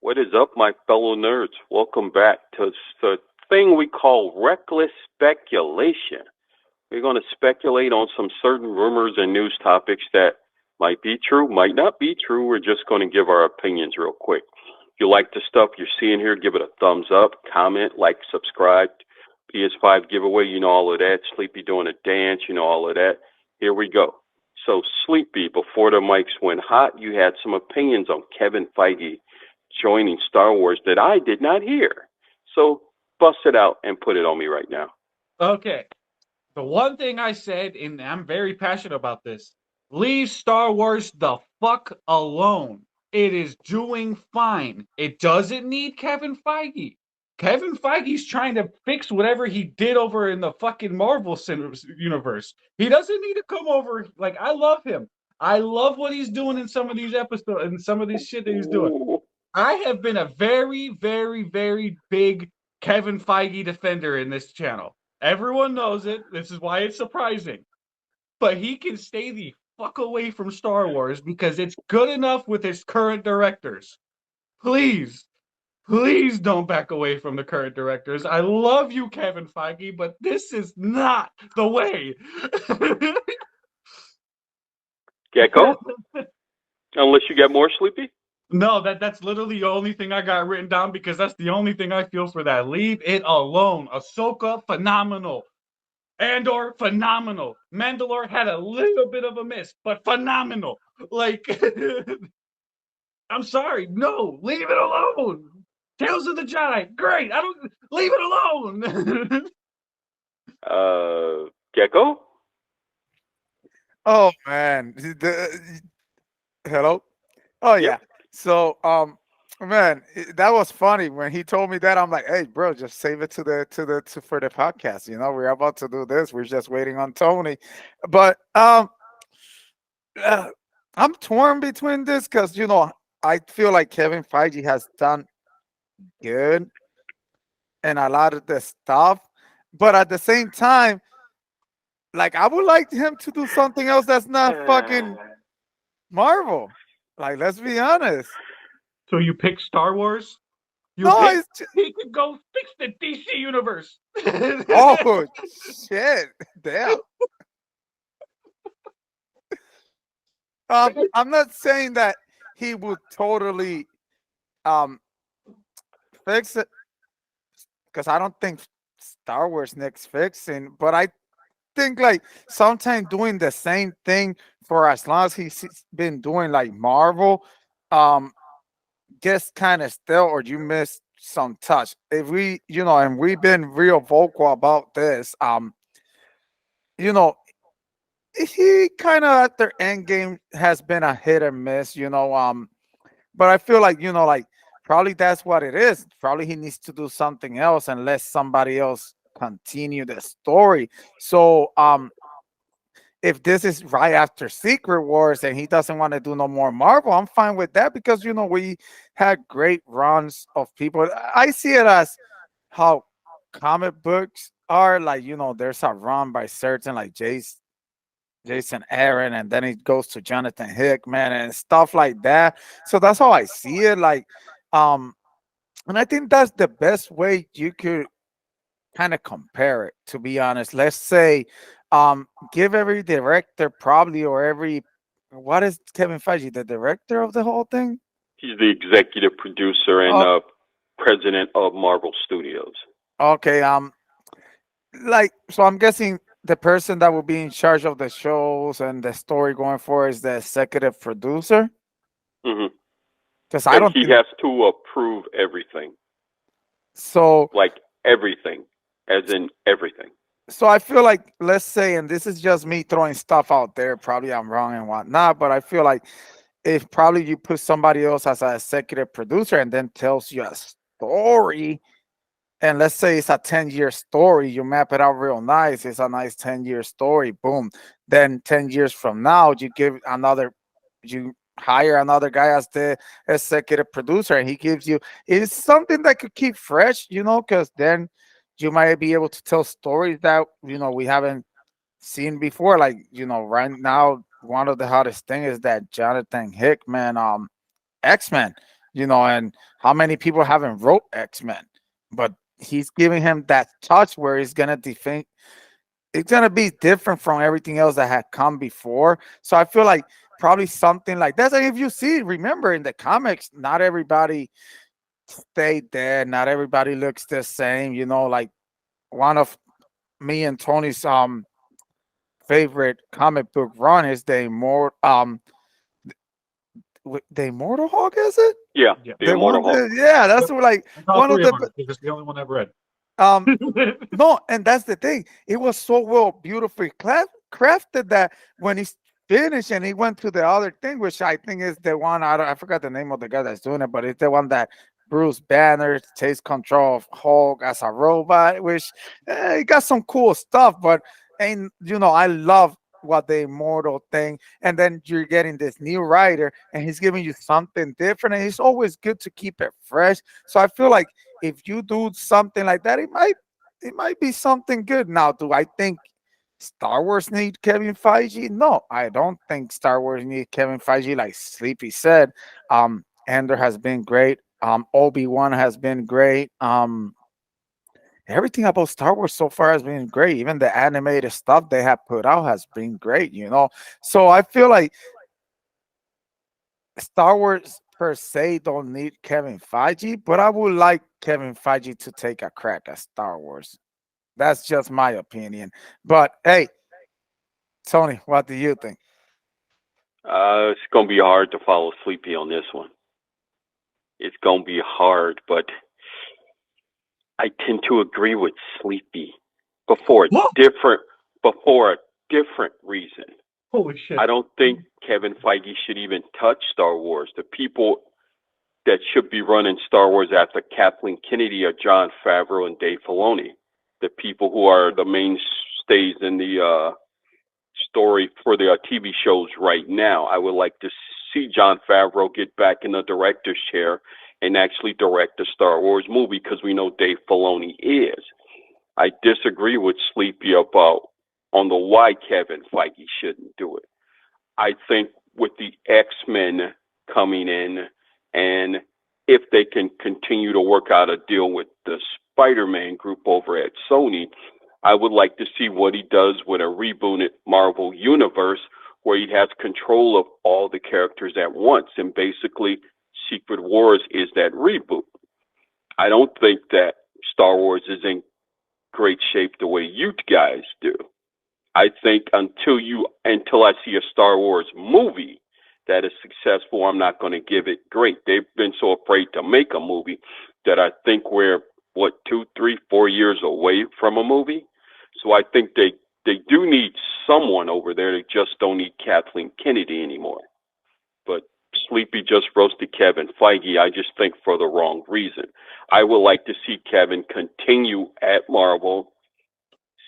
What is up, my fellow nerds? Welcome back to the thing we call reckless speculation. We're going to speculate on some certain rumors and news topics that might be true, might not be true. We're just going to give our opinions real quick. If you like the stuff you're seeing here, give it a thumbs up, comment, like, subscribe. PS5 giveaway, you know all of that. Sleepy doing a dance, you know all of that. Here we go. So, Sleepy, before the mics went hot, you had some opinions on Kevin Feige joining Star Wars that I did not hear. So, bust it out and put it on me right now. Okay. The one thing I said, and I'm very passionate about this, leave Star Wars the fuck alone. It is doing fine. It doesn't need Kevin Feige. Kevin Feige's trying to fix whatever he did over in the fucking Marvel universe. He doesn't need to come over. Like, I love him. I love what he's doing in some of these episodes and some of this shit that he's doing. I have been a very, very, very big Kevin Feige defender in this channel. Everyone knows it. This is why it's surprising. But he can stay the fuck away from Star Wars because it's good enough with its current directors. Please, please don't back away from the current directors. I love you, Kevin Feige, but this is not the way. Gecko? Unless you get more, Sleepy? No, that's literally the only thing I got written down because that's the only thing I feel for that. Leave it alone. Ahsoka, phenomenal. Andor, phenomenal. Mandalore had a little bit of a miss, but phenomenal. Like, I'm sorry. No, leave it alone. Tales of the Jedi, great. I don't leave it alone. Gecko? Oh man. Hello? Oh yeah. Yep. So man, that was funny when he told me that. I'm like, hey bro, just save it to for the podcast. You know, we're about to do this. We're just waiting on Tony. But I'm torn between this because I feel like Kevin Feige has done good and a lot of the stuff, but at the same time, like I would like him to do something else that's not fucking Marvel. Like, let's be honest. So you pick Star Wars? He could go fix the DC universe. Oh shit! Damn. I'm not saying that he would totally fix it because I don't think Star Wars needs fixing, but I think like sometimes doing the same thing for as long as he's been doing like Marvel, gets kind of stale or you miss some touch. If we, and we've been real vocal about this, he kind of at their end game has been a hit or miss, but I feel like, like probably that's what it is. Probably he needs to do something else and let somebody else continue the story. So if this is right after Secret Wars and he doesn't want to do no more Marvel, I'm fine with that because we had great runs of people. I see it as how comic books are like, there's a run by certain like Jason Aaron, and then it goes to Jonathan Hickman and stuff like that. So that's how I see it. Like, and I think that's the best way you could kind of compare it, to be honest. Let's say give every director probably or every what is Kevin Feige, the director of the whole thing? He's the executive producer and president of Marvel Studios. Okay, like so I'm guessing the person that will be in charge of the shows and the story going forward is the executive producer. Because I don't. He has to approve everything. So like everything, as in everything. So I feel like, let's say, and this is just me throwing stuff out there, probably I'm wrong and whatnot, but I feel like if probably you put somebody else as an executive producer and then tells you a story, and let's say it's a 10-year story, you map it out real nice, it's a nice 10-year story, boom. Then 10 years from now, you hire another guy as the executive producer and he gives you, it's something that could keep fresh, because then you might be able to tell stories that we haven't seen before. Like right now, one of the hottest thing is that Jonathan Hickman X-Men. And how many people haven't wrote X-Men, but he's giving him that touch where he's gonna defend. It's gonna be different from everything else that had come before. So I feel like probably something like that. And if you see, remember in the comics, not everybody stayed there. Not everybody looks the same. Like one of me and Tony's favorite comic book run is the Immortal Hulk, is it? Yeah, Yeah. the The Immortal one, Hulk. yeah, that's Yep. like It's all one of three of the mine because it's the only one I've read. um no, and that's the thing. It was so well, beautifully crafted that when he's finished and he went to the other thing, which I think is the one I forgot the name of the guy that's doing it, but it's the one that Bruce Banner takes control of Hulk as a robot, which it got some cool stuff. But and I love what the immortal thing, and then you're getting this new writer, and he's giving you something different, and it's always good to keep it fresh. So I feel like if you do something like that, it might be something good. Now, do I think Star Wars need Kevin Feige? No, I don't think Star Wars need Kevin Feige. Like Sleepy said, Ender has been great. Obi-Wan has been great. Everything about Star Wars so far has been great. Even the animated stuff they have put out has been great. So I feel like Star Wars per se don't need Kevin Feige, but I would like Kevin Feige to take a crack at Star Wars. That's just my opinion. But hey, Tony, what do you think? It's gonna be hard to follow Sleepy on this one. It's gonna be hard, but I tend to agree with Sleepy before a What? different before a different reason. Holy shit. I don't think Kevin Feige should even touch Star Wars. The people that should be running Star Wars after Kathleen Kennedy are Jon Favreau and Dave Filoni, the people who are the mainstays in the story for the TV shows right now. I would like to see Jon Favreau get back in the director's chair and actually direct a Star Wars movie because we know Dave Filoni is. I disagree with Sleepy about on the why Kevin Feige shouldn't do it. I think with the X-Men coming in, and if they can continue to work out a deal with the Spider-Man group over at Sony, I would like to see what he does with a rebooted Marvel universe where he has control of all the characters at once. And basically, Secret Wars is that reboot. I don't think that Star Wars is in great shape the way you guys do. I think until I see a Star Wars movie that is successful, I'm not going to give it great. They've been so afraid to make a movie that I think we're 2, 3, 4 years away from a movie. So I think they do need someone over there. They just don't need Kathleen Kennedy anymore. But Sleepy just roasted Kevin Feige. I just think for the wrong reason. I would like to see Kevin continue at Marvel.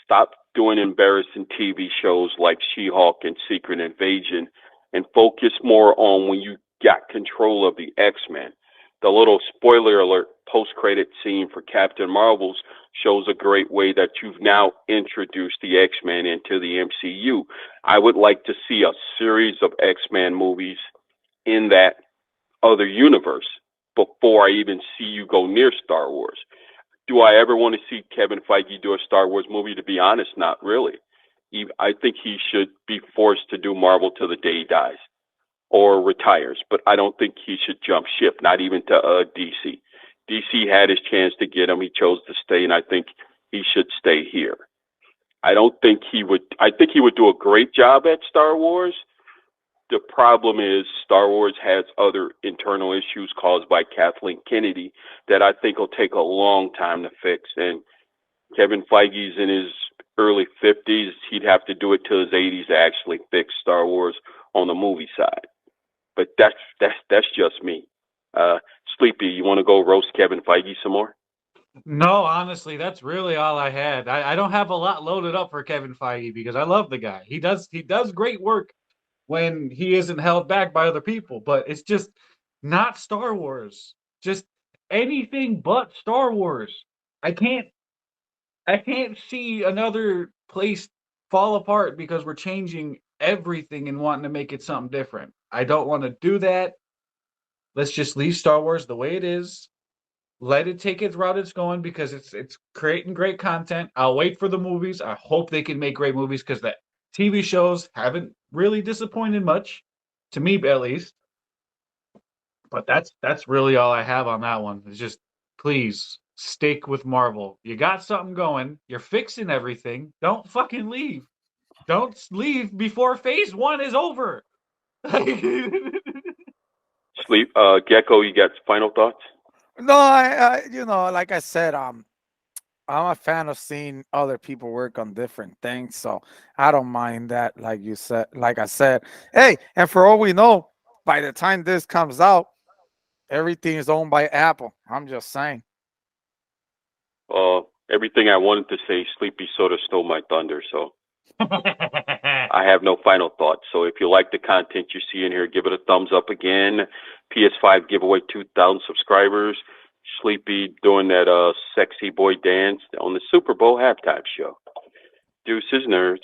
Stop doing embarrassing TV shows like She-Hulk and Secret Invasion and focus more on when you got control of the X-Men. The little spoiler alert post-credit scene for Captain Marvel's shows a great way that you've now introduced the X-Men into the MCU. I would like to see a series of X-Men movies in that other universe before I even see you go near Star Wars. Do I ever want to see Kevin Feige do a Star Wars movie? To be honest, not really. I think he should be forced to do Marvel till the day he dies or retires, but I don't think he should jump ship, not even to DC. DC had his chance to get him. He chose to stay, and I think he should stay here. I don't think he would. I think he would do a great job at Star Wars. The problem is Star Wars has other internal issues caused by Kathleen Kennedy that I think will take a long time to fix. And Kevin Feige's in his early 50s. He'd have to do it till his 80s to actually fix Star Wars on the movie side. But that's just me. Sleepy, you want to go roast Kevin Feige some more? No, honestly, that's really all I had. I don't have a lot loaded up for Kevin Feige because I love the guy. He does great work when he isn't held back by other people, but it's just not Star Wars. Just anything but Star Wars. I can't I can't see another place fall apart because we're changing everything and wanting to make it something different. I don't want to do that. Let's just leave Star Wars the way it is. Let it take its route it's going because it's creating great content. I'll wait for the movies. I hope they can make great movies because the TV shows haven't really disappointed much, to me at least. But that's really all I have on that one. It's just please stick with Marvel. You got something going. You're fixing everything. Don't fucking leave. Don't leave before phase 1 is over. Sleep, Gecko. You got final thoughts? No, I like I said, I'm a fan of seeing other people work on different things, so I don't mind that. Like you said, like I said, hey, and for all we know, by the time this comes out, everything is owned by Apple. I'm just saying. Everything I wanted to say, Sleepy Soda stole my thunder. So I have no final thoughts. So if you like the content you see in here, give it a thumbs up again. PS5 giveaway, 2,000 subscribers. Sleepy doing that sexy boy dance on the Super Bowl halftime show. Deuces, nerds.